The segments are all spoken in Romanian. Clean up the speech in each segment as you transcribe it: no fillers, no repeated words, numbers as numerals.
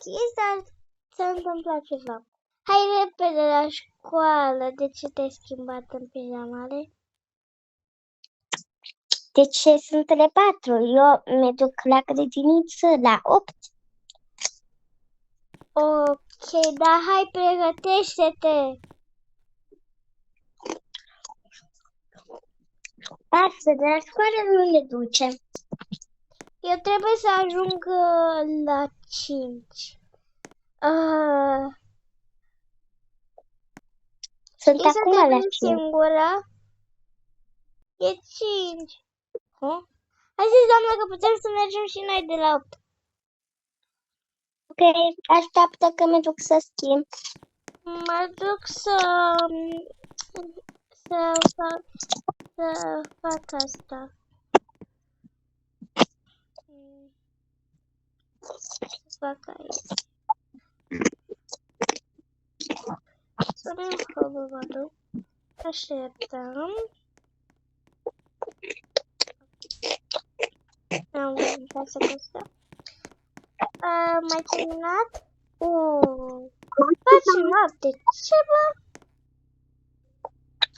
deschis, dar s-a întâmplat ceva. Hai repede la școală. De ce te-ai schimbat în pijamale? De ce sunt le 4? Eu mă duc la grădiniță la 8. Ok, dar hai, pregătește-te. Astăzi la școală nu ne ducem. Eu trebuie să ajung la 5. Sunt Știi să acum te la plimbi 5. singură? E 5. Hai să doamnă că putem să mergem și noi de la 8. Ok, așteaptă că mă duc să schimb. Mă duc să fac asta. Să fac aici. Să-mi hăbăvădu. Așteptăm. Am uitat să costă. Mai terminat? Face noapte. Ce bă?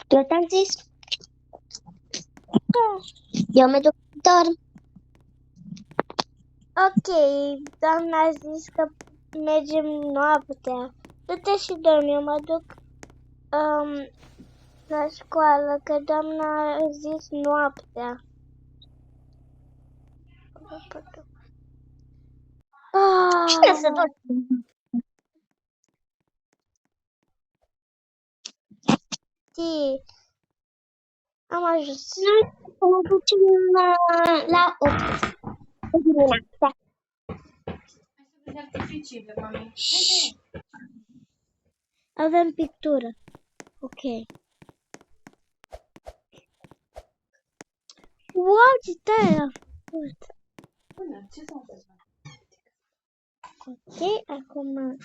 Eu ți-am zis. Eu mă duc să dorm. Ok, doamna a zis că mergem noaptea. Du-te și dormi, eu mă duc la școală, că doamna a zis noaptea. Cine să dormi? Am ajuns. Noi să ne ducem la 8 dimineața. Avem pictură. Ok. Wow, ce tare a făcut. Ok, acum